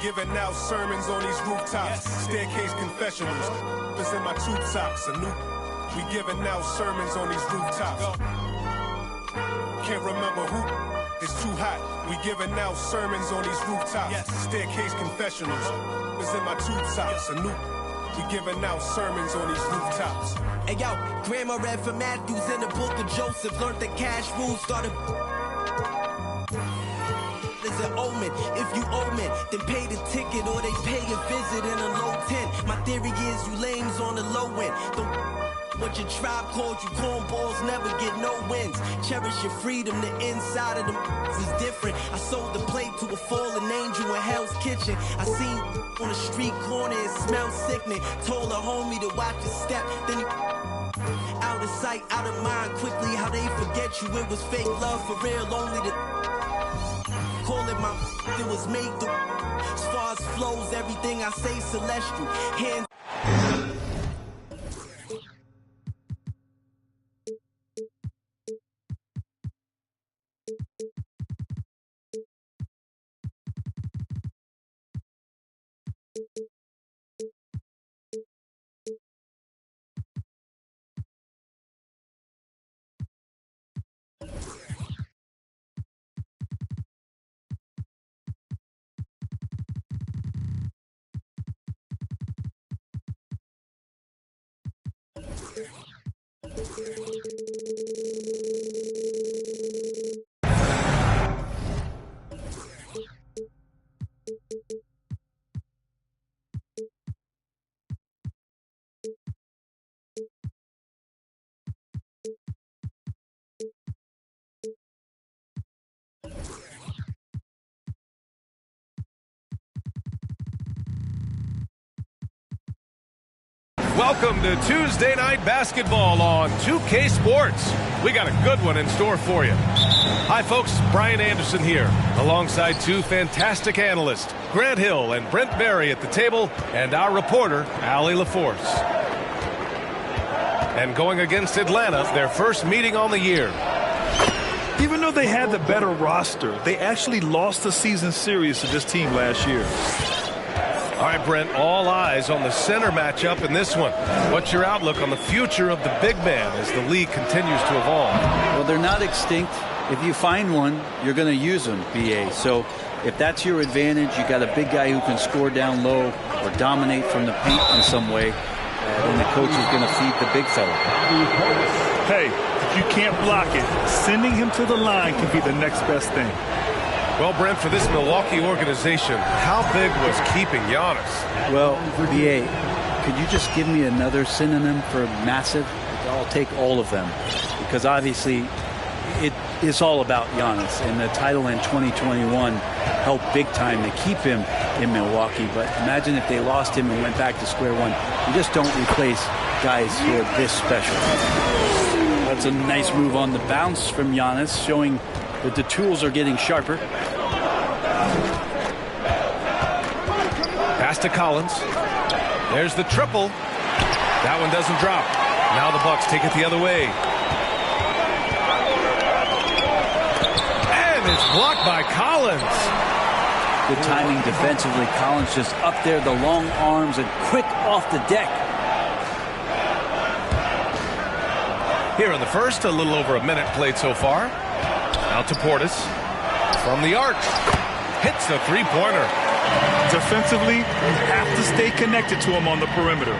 Giving out sermons on these rooftops, staircase confessionals. It's in my tube socks. We giving out sermons on these rooftops. Can't remember who. It's too hot. We giving out sermons on these rooftops, staircase confessionals. It's in my tube socks. We giving out sermons on these rooftops. Hey yo, Grandma read from Matthews in the book of Joseph. Learned the cash rules, started is an omen. If you owe me, then pay the ticket or they pay a visit in a low tent. My theory is you lames on the low end. What your tribe called you cornballs never get no wins. Cherish your freedom, the inside of them is different. I sold the plate to a fallen angel in Hell's Kitchen. I seen on the street corner, it smelled sickening. Told a homie to watch his step, then he out of sight, out of mind. Quickly how they forget you, it was fake love for real, only the call it my it was made to. As far as flows, everything I say celestial. Hands Welcome to Tuesday Night Basketball on 2K Sports. We got a good one in store for you. Hi, folks. Brian Anderson here, alongside two fantastic analysts, Grant Hill and Brent Barry at the table, and our reporter, Allie LaForce. And going against Atlanta, their first meeting on the year. Even though they had the better roster, they actually lost the season series to this team last year. All right, Brent, all eyes on the center matchup in this one. What's your outlook on the future of the big man as the league continues to evolve? Well, they're not extinct. If you find one, you're going to use them, BA. So if that's your advantage, you got a big guy who can score down low or dominate from the paint in some way, then the coach is going to feed the big fella. Hey, if you can't block it, sending him to the line can be the next best thing. Well, Brent, for this Milwaukee organization, how big was keeping Giannis? Well, BA, could you just give me another synonym for massive? I'll take all of them. Because obviously, it's all about Giannis. And the title in 2021 helped big time to keep him in Milwaukee. But imagine if they lost him and went back to square one. You just don't replace guys who are this special. That's a nice move on the bounce from Giannis, showing that the tools are getting sharper. Pass to Collins. There's the triple. That one doesn't drop. Now the Bucks take it the other way. And it's blocked by Collins. Good timing defensively. Collins just up there, the long arms, and quick off the deck. Here in the first, a little over a minute played so far. Out to Portis. From the arc. Hits the three-pointer. Defensively, you have to stay connected to him on the perimeter.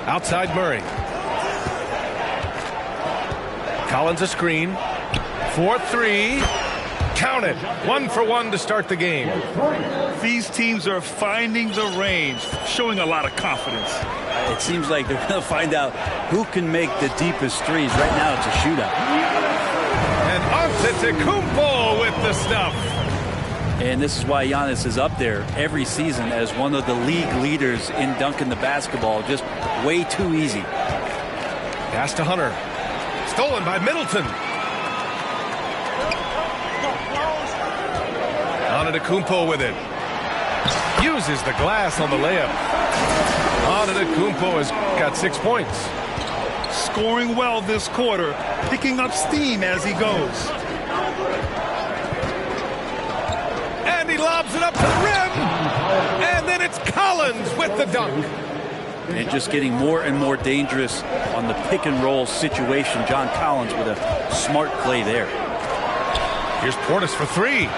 Outside Murray. Collins a screen. 4-3. Count it. 1 for 1 to start the game. These teams are finding the range, showing a lot of confidence. It seems like they're going to find out who can make the deepest threes. Right now, it's a shootout. And Antetokounmpo with the stuff. And this is why Giannis is up there every season as one of the league leaders in dunking the basketball. Just way too easy. Pass to Hunter. Stolen by Middleton. Antetokounmpo with it. Uses the glass on the layup. Antetokounmpo has got 6 points. Scoring well this quarter, picking up steam as he goes. lobs it up to the rim. And then it's Collins with the dunk. And just getting more and more dangerous on the pick and roll situation. John Collins with a smart play there. Here's Portis for three.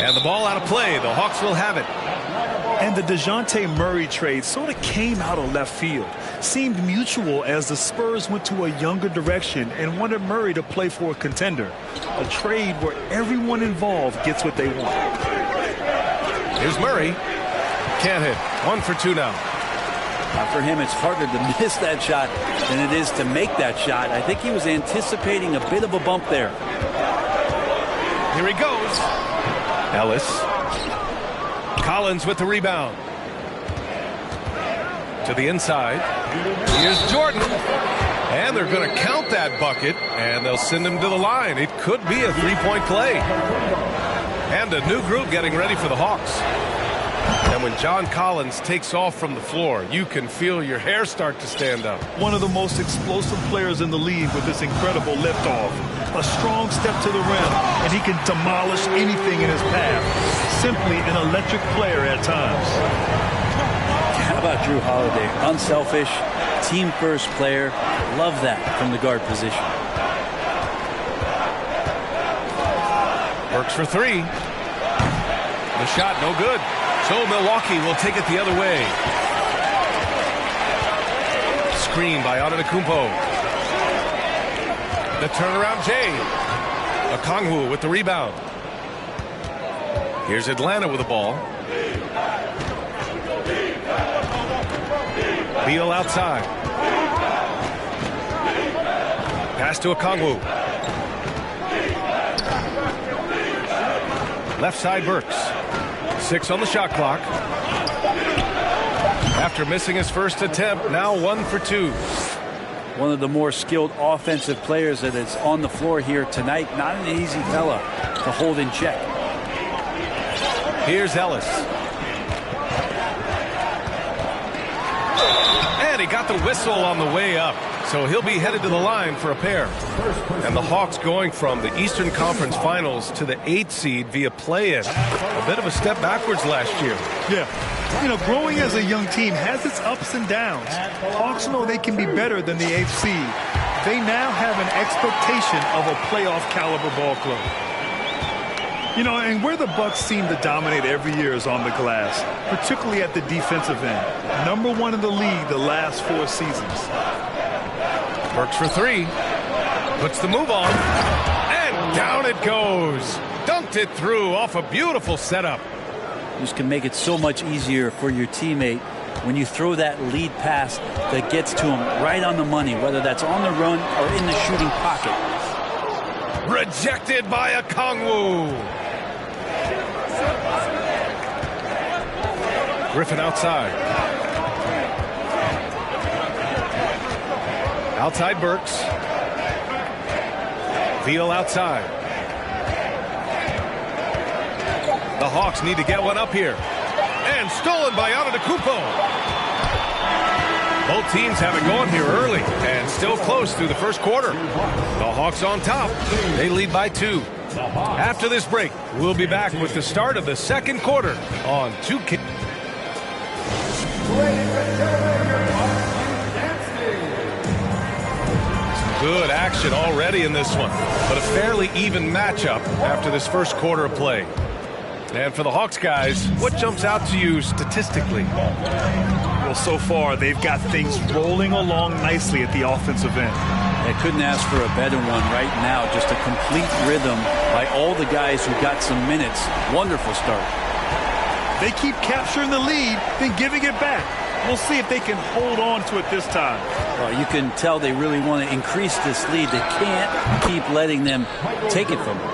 And the ball out of play. The Hawks will have it. And the DeJounte Murray trade sort of came out of left field. Seemed mutual as the Spurs went to a younger direction and wanted Murray to play for a contender. A trade where everyone involved gets what they want. Here's Murray. Can't hit. 1 for 2 now. For him, it's harder to miss that shot than it is to make that shot. I think he was anticipating a bit of a bump there. Here he goes. Ellis. Collins with the rebound. To the inside. Here's Jordan. And they're going to count that bucket, and they'll send him to the line. It could be a three-point play. And a new group getting ready for the Hawks. And when John Collins takes off from the floor, you can feel your hair start to stand up. One of the most explosive players in the league with this incredible liftoff. A strong step to the rim, and he can demolish anything in his path. Simply an electric player at times. How about Jrue Holiday? Unselfish, team-first player. Love that from the guard position. Works for three. The shot no good. So Milwaukee will take it the other way. Screen by Antetokounmpo. The turnaround Jay. Okongwu with the rebound. Here's Atlanta with the ball. Beal outside. Pass to Okongwu. Left side Burks. 6 on the shot clock. After missing his first attempt, now 1 for 2. One of the more skilled offensive players that is on the floor here tonight. Not an easy fella to hold in check. Here's Ellis. And he got the whistle on the way up. So he'll be headed to the line for a pair. And the Hawks going from the Eastern Conference Finals to the 8th seed via play-in. A bit of a step backwards last year. Yeah. You know, growing as a young team has its ups and downs. Hawks know they can be better than the 8th seed. They now have an expectation of a playoff caliber ball club. You know, and where the Bucks seem to dominate every year is on the glass, particularly at the defensive end. #1 in the league the last 4 seasons. Works for three. Puts the move on. And down it goes. Dunked it through off a beautiful setup. This can make it so much easier for your teammate when you throw that lead pass that gets to him right on the money, whether that's on the run or in the shooting pocket. Rejected by Okongwu. Griffin outside. Outside Burks. Beal outside. The Hawks need to get one up here. And stolen by Antetokounmpo. Both teams have it going here early and still close through the first quarter. The Hawks on top. They lead by 2. After this break, we'll be back with the start of the second quarter on 2K. Good action already in this one, but a fairly even matchup after this first quarter of play. And for the Hawks guys, what jumps out to you statistically? Well, so far, they've got things rolling along nicely at the offensive end. I couldn't ask for a better one right now. Just a complete rhythm by all the guys who got some minutes. Wonderful start. They keep capturing the lead, then giving it back. We'll see if they can hold on to it this time. Well, you can tell they really want to increase this lead. They can't keep letting them take it from them.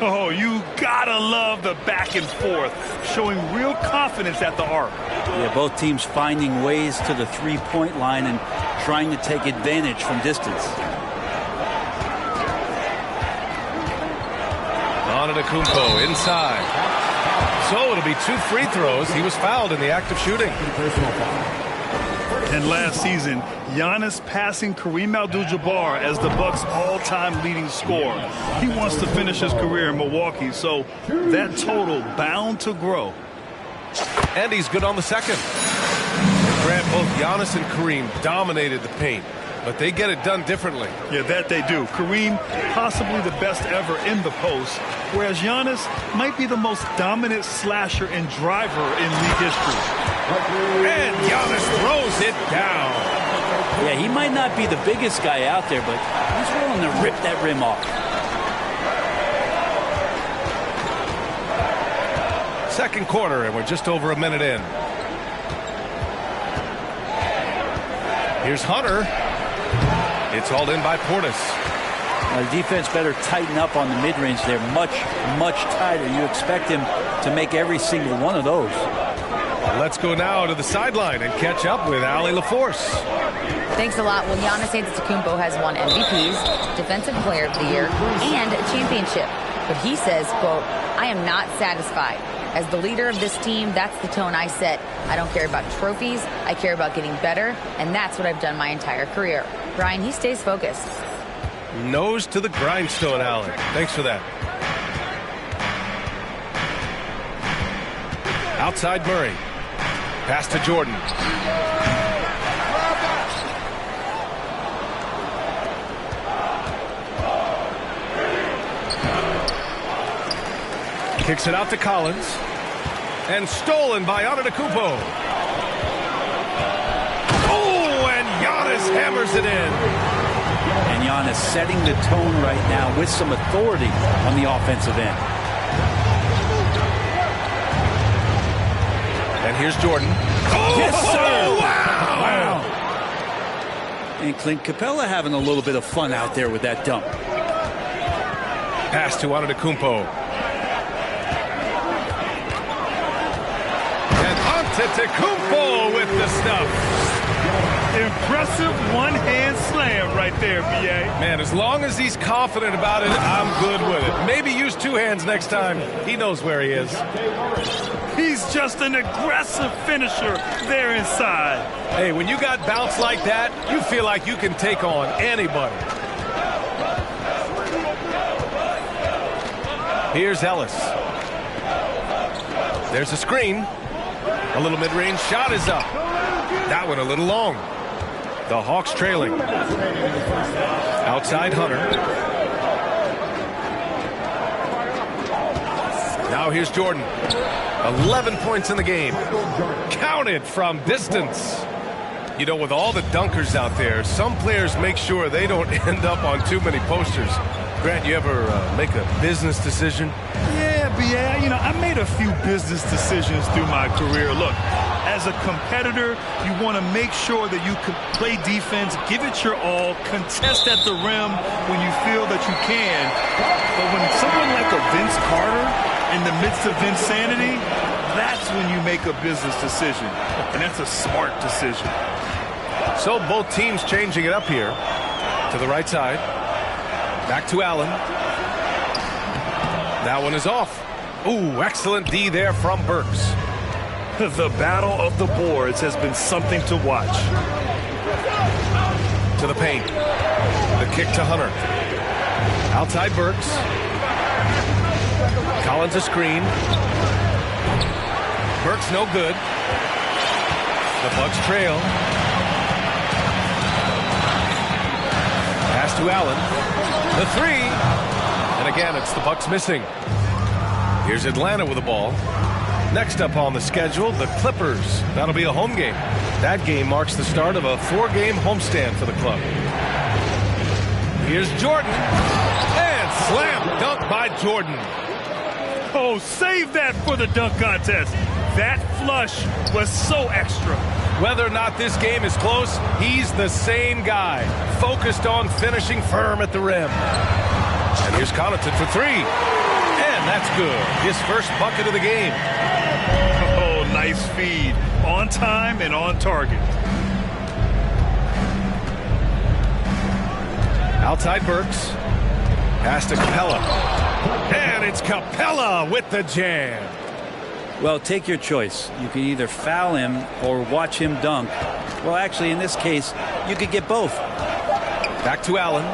Oh, you gotta love the back and forth, showing real confidence at the arc. Yeah, both teams finding ways to the three-point line and trying to take advantage from distance. Antetokounmpo inside. So it'll be 2 free throws. He was fouled in the act of shooting. And last season, Giannis passing Kareem Abdul-Jabbar as the Bucks' all-time leading scorer. He wants to finish his career in Milwaukee, so that total bound to grow. And he's good on the second. Grant, both Giannis and Kareem dominated the paint, but they get it done differently. Yeah, that they do. Kareem, possibly the best ever in the post, whereas Giannis might be the most dominant slasher and driver in league history. And Giannis throws it down. Yeah, he might not be the biggest guy out there, but he's willing to rip that rim off. Second quarter, and we're just over a minute in. Here's Hunter. It's hauled in by Portis. The defense better tighten up on the mid-range there. Much, much tighter. You expect him to make every single one of those. Let's go now to the sideline and catch up with Allie LaForce. Thanks a lot. Well, Giannis Antetokounmpo has won MVPs, Defensive Player of the Year, and a championship. But he says, quote, "I am not satisfied. As the leader of this team, that's the tone I set. I don't care about trophies. I care about getting better, and that's what I've done my entire career." Brian, he stays focused. Nose to the grindstone, Allen. Thanks for that. Outside Murray. Pass to Jordan. Kicks it out to Collins. And stolen by Antetokounmpo. Oh, and Giannis hammers it in. And Giannis setting the tone right now with some authority on the offensive end. And here's Jordan. Oh, yes, sir. Wow. And Clint Capella having a little bit of fun out there with that dunk. Pass to Antetokounmpo. And Antetokounmpo with the stuff. Impressive one-hand slam right there, B.A. Man, as long as he's confident about it, I'm good with it. Maybe use two hands next time. He knows where he is. He's just an aggressive finisher there inside. Hey, when you got bounce like that, you feel like you can take on anybody. Here's Ellis. There's a screen. A little mid-range shot is up. That one a little long. The Hawks trailing. Outside Hunter. Now here's Jordan. 11 points in the game. Counted from distance. You know, with all the dunkers out there, some players make sure they don't end up on too many posters. Grant, you ever make a business decision? Yeah, B.A., I made a few business decisions through my career. Look, as a competitor, you want to make sure that you can play defense, give it your all, contest at the rim when you feel that you can. But when someone like a Vince Carter in the midst of Vinsanity, that's when you make a business decision. And that's a smart decision. So both teams changing it up here to the right side. Back to Allen. That one is off. Ooh, excellent D there from Burks. The battle of the boards has been something to watch. To the paint. The kick to Hunter. Outside Burks. Collins a screen. Burks no good. The Bucks trail. Pass to Allen. The three. And again, it's the Bucks missing. Here's Atlanta with the ball. Next up on the schedule, the Clippers. That'll be a home game. That game marks the start of a 4-game homestand for the club. Here's Jordan. And slam dunk by Jordan. Oh, save that for the dunk contest. That flush was so extra. Whether or not this game is close, he's the same guy. Focused on finishing firm at the rim. And here's Connaughton for three. And that's good. His first bucket of the game. Oh, nice feed. On time and on target. Outside Burks. Pass to Capella. And it's Capella with the jam. Well, take your choice. You can either foul him or watch him dunk. Well, actually, in this case, you could get both. Back to Allen.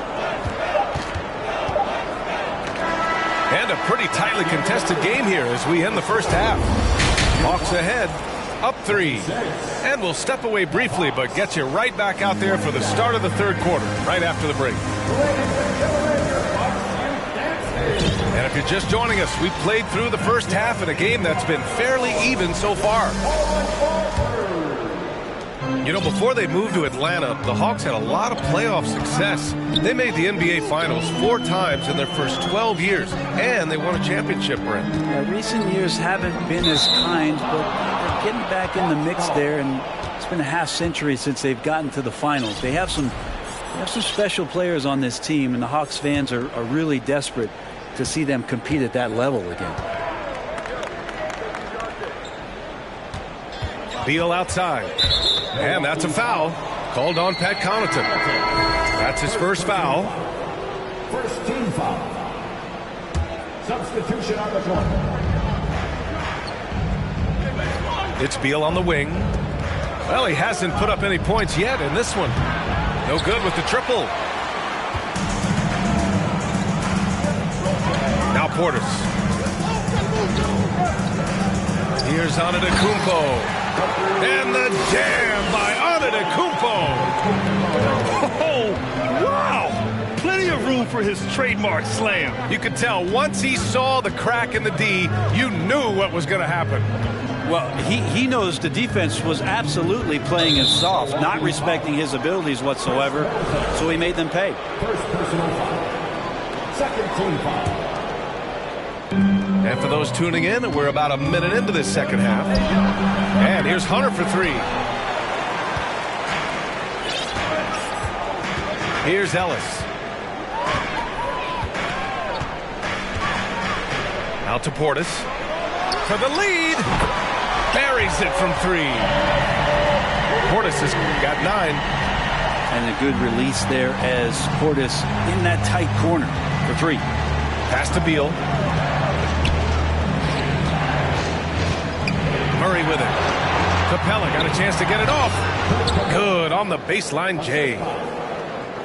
And a pretty tightly contested game here as we end the first half. Hawks ahead, up 3. And we'll step away briefly, but get you right back out there for the start of the third quarter, right after the break. And if you're just joining us, we've played through the first half in a game that's been fairly even so far. You know, before they moved to Atlanta, the Hawks had a lot of playoff success. They made the NBA Finals 4 times in their first 12 years, and they won a championship ring. Yeah, recent years haven't been as kind, but they're getting back in the mix there, and it's been a half century since they've gotten to the finals. They have some special players on this team, and the Hawks fans are really desperate to see them compete at that level again. Beal outside. And that's a foul called on Pat Connaughton. That's his first foul. First team foul. Substitution on the court. It's Beal on the wing. Well, he hasn't put up any points yet in this one. No good with the triple. Now Portis. Here's Antetokounmpo. And the jam by Antetokounmpo. Oh, wow. Plenty of room for his trademark slam. You could tell once he saw the crack in the D, you knew what was going to happen. Well, he knows the defense was absolutely playing it soft, not respecting his abilities whatsoever, so he made them pay. First personal foul. Second team foul. And for those tuning in, we're about a minute into this second half. And here's Hunter for 3. Here's Ellis. Out to Portis. For the lead. Buries it from 3. Portis has got 9. And a good release there as Portis in that tight corner for 3. Pass to Beal. Murray with it. Capella got a chance to get it off. Good on the baseline, Jay.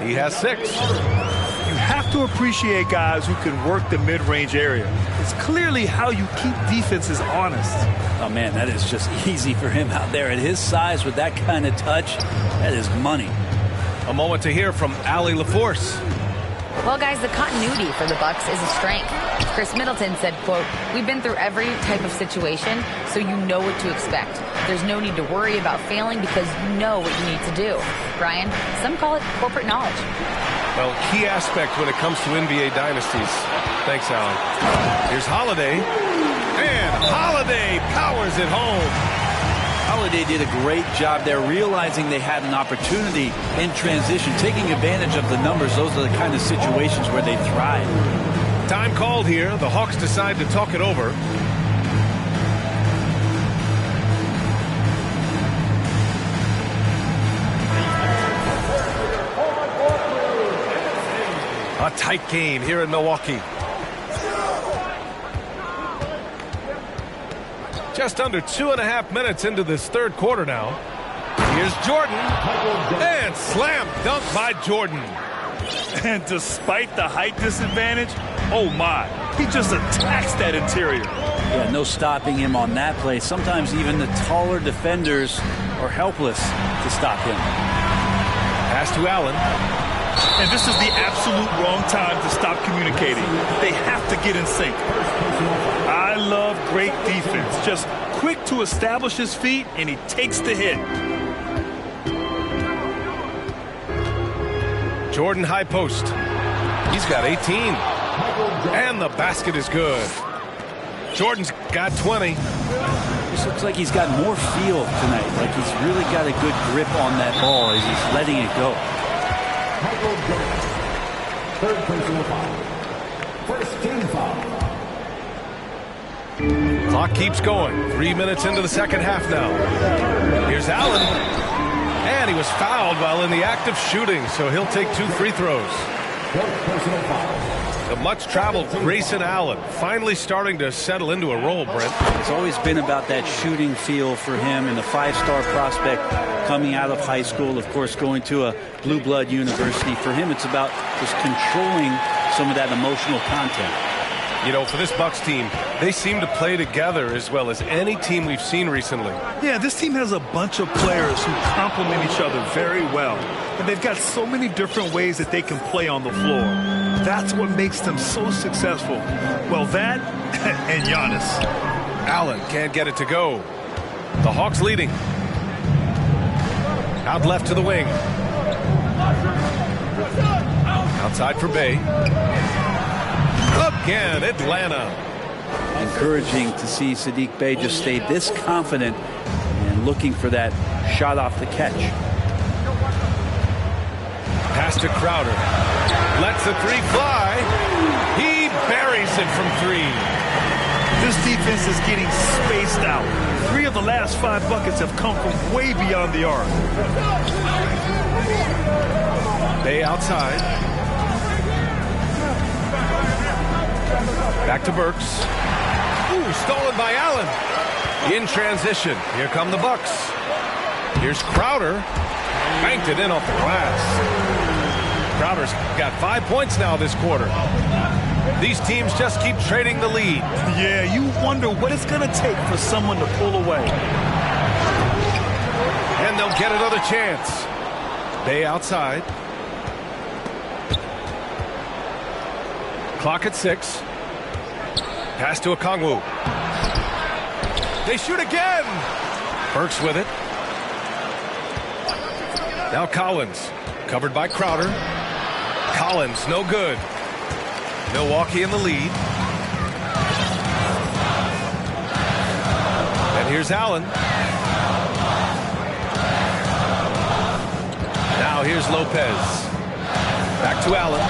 He has 6. You have to appreciate guys who can work the mid-range area. It's clearly how you keep defenses honest. Oh, man, that is just easy for him out there. At his size with that kind of touch, that is money. A moment to hear from Allie LaForce. Well, guys, the continuity for the Bucks is a strength. Chris Middleton said, quote, "We've been through every type of situation, so you know what to expect. There's no need to worry about failing because you know what you need to do." Brian, some call it corporate knowledge. Well, key aspect when it comes to NBA dynasties. Thanks, Alan. Here's Holiday. And Holiday powers it home. Holiday did a great job there, realizing they had an opportunity in transition, taking advantage of the numbers. Those are the kind of situations where they thrive. Time called here. The Hawks decide to talk it over. A tight game here in Milwaukee. Just under 2.5 minutes into this third quarter now. Here's Jordan. And slam dunk by Jordan. And despite the height disadvantage, oh my, he just attacks that interior. Yeah, no stopping him on that play. Sometimes even the taller defenders are helpless to stop him. Pass to Allen. And this is the absolute wrong time to stop communicating. They have to get in sync. I love great defense. Just quick to establish his feet, and he takes the hit. Jordan high post. He's got 18. And the basket is good. Jordan's got 20. This looks like he's got more feel tonight. Like he's really got a good grip on that ball as he's letting it go. Third personal foul. First team foul. Clock keeps going. 3 minutes into the second half now. Here's Allen. And he was fouled while in the act of shooting, so he'll take 2 free throws. Fourth personal foul. The much-traveled Grayson Allen finally starting to settle into a role, Brent. It's always been about that shooting feel for him, and the 5-star prospect coming out of high school, of course, going to a blue blood university. For him, it's about just controlling some of that emotional content. You know, for this Bucks team, they seem to play together as well as any team we've seen recently. Yeah, this team has a bunch of players who complement each other very well. And they've got so many different ways that they can play on the floor. That's what makes them so successful. Well, that and Giannis. Allen can't get it to go. The Hawks leading. Out left to the wing. Outside for Bey. Again, Atlanta. Encouraging to see Saddiq Bey just stay this confident and looking for that shot off the catch. Pass to Crowder. Lets the three fly. He buries it from three. This defense is getting spaced out. 3 of the last 5 buckets have come from way beyond the arc. Bey outside. Back to Burks. Ooh, stolen by Allen. In transition. Here come the Bucks. Here's Crowder. Banked it in off the glass. Crowder's got 5 points now this quarter. These teams just keep trading the lead. Yeah, you wonder what it's going to take for someone to pull away. And they'll get another chance. Bey outside. Clock at 6. Pass to Okongwu. They shoot again. Burks with it. Now Collins. Covered by Crowder. Collins, no good. Milwaukee in the lead. And here's Allen. Now here's Lopez. Back to Allen.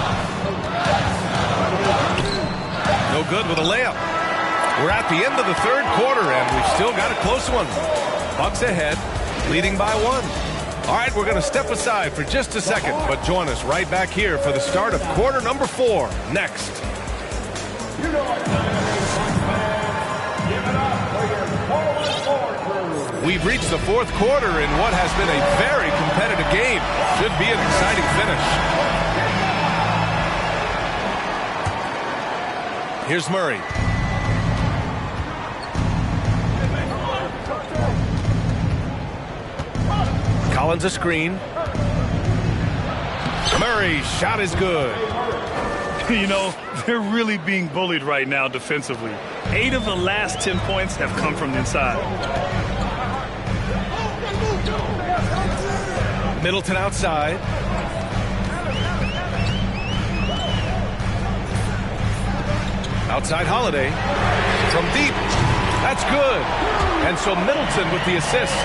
No good with a layup. We're at the end of the third quarter, and we've still got a close one. Bucks ahead, leading by 1. All right, we're going to step aside for just a second, but join us right back here for the start of quarter number 4 next. We've reached the fourth quarter in what has been a very competitive game. Should be an exciting finish. Here's Murray. Collins a screen. Murray's shot is good. You know, they're really being bullied right now defensively. 8 of the last 10 points have come from the inside. Middleton outside. Outside Holiday. From deep. That's good. And so Middleton with the assist.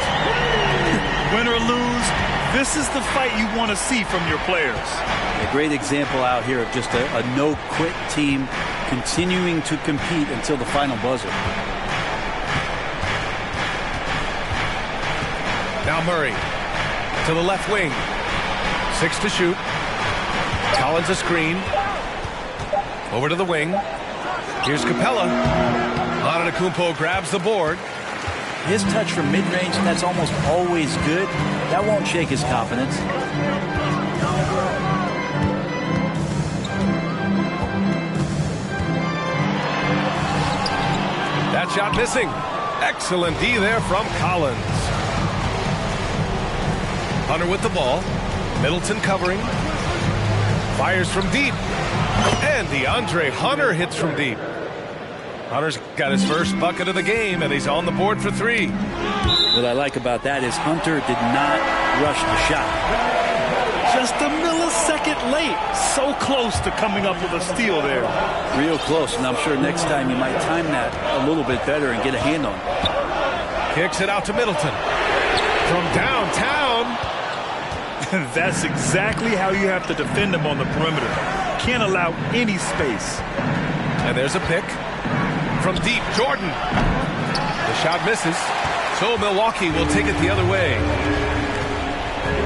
Win or lose, this is the fight you want to see from your players. A great example out here of just a no-quit team continuing to compete until the final buzzer. Now Murray to the left wing. 6 to shoot. Collins a screen. Over to the wing. Here's Capella. Antetokounmpo grabs the board. His touch from mid-range, that's almost always good. That won't shake his confidence. That shot missing. Excellent D there from Collins. Hunter with the ball. Middleton covering. Fires from deep. And DeAndre Hunter hits from deep. Hunter's got his first bucket of the game, and he's on the board for 3. What I like about that is Hunter did not rush the shot. Just a millisecond late. So close to coming up with a steal there. Real close, and I'm sure next time you might time that a little bit better and get a hand on it. Kicks it out to Middleton. From downtown. That's exactly how you have to defend him on the perimeter. Can't allow any space. And there's a pick. From deep, Jordan. The shot misses. So Milwaukee will take it the other way.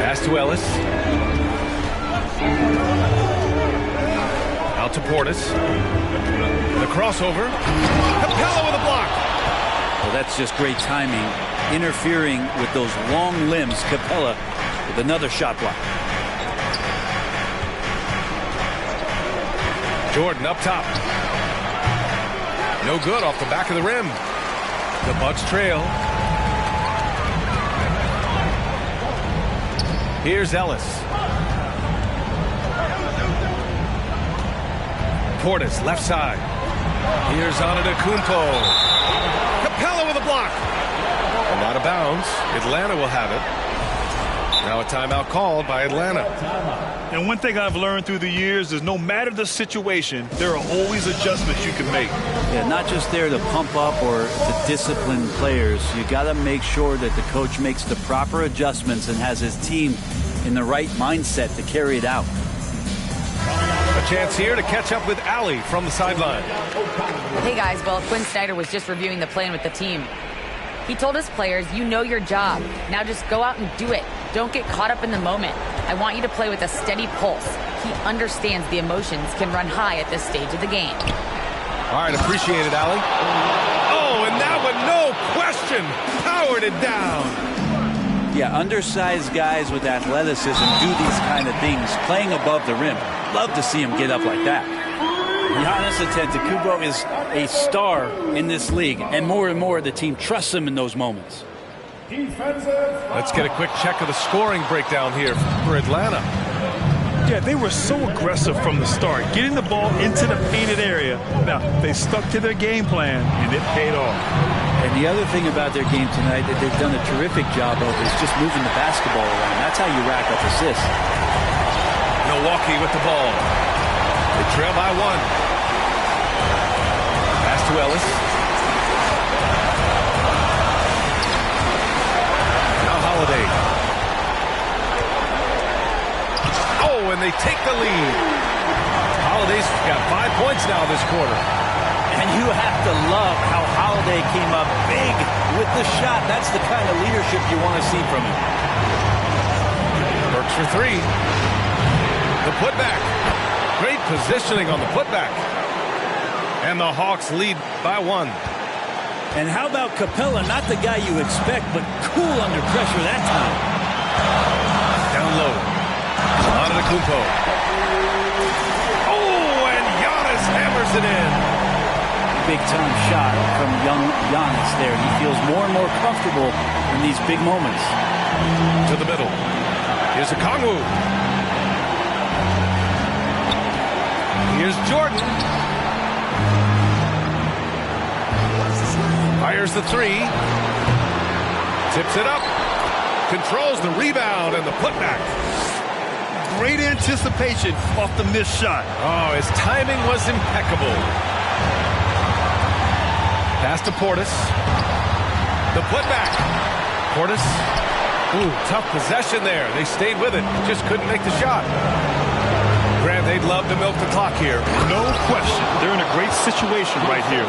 Pass to Ellis. Out to Portis. The crossover. Capella with a block. Well, that's just great timing. Interfering with those long limbs. Capella with another shot block. Jordan up top. No good off the back of the rim. The Bucks trail. Here's Ellis. Portis, left side. Here's Antetokounmpo. Capella with a block. And out of bounds. Atlanta will have it. Now a timeout called by Atlanta. And one thing I've learned through the years is no matter the situation, there are always adjustments you can make. Yeah, not just there to pump up or to discipline players. You got to make sure that the coach makes the proper adjustments and has his team in the right mindset to carry it out. A chance here to catch up with Allie from the sideline. Hey guys, well, Quinn Snyder was just reviewing the plan with the team. He told his players, you know your job. Now just go out and do it. Don't get caught up in the moment. I want you to play with a steady pulse. He understands the emotions can run high at this stage of the game. All right, appreciate it, Allie. Oh, and that one, no question, powered it down. Yeah, undersized guys with athleticism do these kind of things, playing above the rim. Love to see him get up like that. Giannis Antetokounmpo is a star in this league, and more the team trusts him in those moments. Let's get a quick check of the scoring breakdown here for Atlanta. Yeah, they were so aggressive from the start, getting the ball into the painted area. Now, they stuck to their game plan, and it paid off. And the other thing about their game tonight that they've done a terrific job of is just moving the basketball around. That's how you rack up assists. Milwaukee with the ball. They trail by one. Pass to Ellis. Now Holiday. Oh, and they take the lead. Holiday's got 5 points now this quarter. And you have to love how Holiday came up big with the shot. That's the kind of leadership you want to see from him. Burks for three. The putback. Great positioning on the putback. And the Hawks lead by one. And how about Capella? Not the guy you expect, but cool under pressure that time. Down low. Antetokounmpo. Oh, and Giannis hammers it in. Big-time shot from young Giannis there. He feels more and more comfortable in these big moments. To the middle. Here's Okongwu. Here's Jordan. Fires the three. Tips it up. Controls the rebound and the putback. Great anticipation off the missed shot. Oh, his timing was impeccable. Pass to Portis. The putback. Portis. Ooh, tough possession there. They stayed with it. Just couldn't make the shot. Grant, they'd love to milk the clock here. No question. They're in a great situation right here.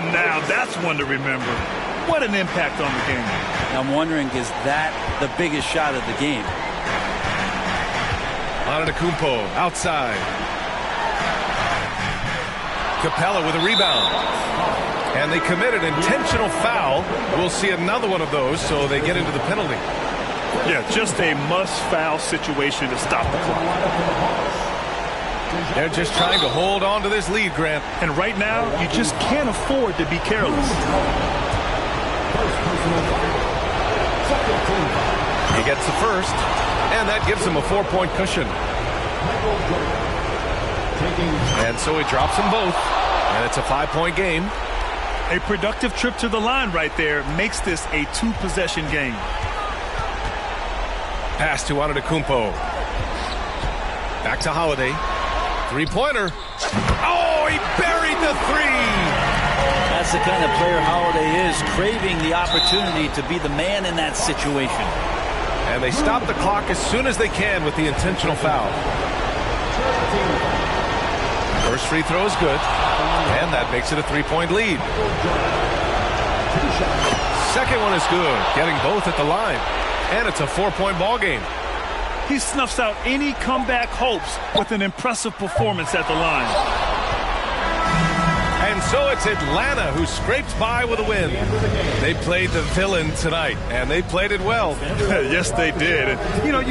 Now that's one to remember. What an impact on the game. I'm wondering, is that the biggest shot of the game? Antetokounmpo outside. Capella with a rebound. And they committed intentional foul. We'll see another one of those, so they get into the penalty. Yeah, just a must-foul situation to stop the clock. They're just trying to hold on to this lead, Grant. And right now, you just can't afford to be careless. He gets the first, and that gives him a 4-point cushion. And so he drops them both, and it's a 5-point game. A productive trip to the line right there makes this a 2-possession game. Pass to Antetokounmpo. Back to Holiday. Three-pointer. Oh, he buried the three. That's the kind of player Holiday is, craving the opportunity to be the man in that situation. And they stop the clock as soon as they can with the intentional foul. First free throw is good, and that makes it a 3-point lead. Second one is good, getting both at the line. And it's a 4-point ball game. He snuffs out any comeback hopes with an impressive performance at the line. And so it's Atlanta who scraped by with a win. They played the villain tonight, and they played it well. Yes, they did. And, you know,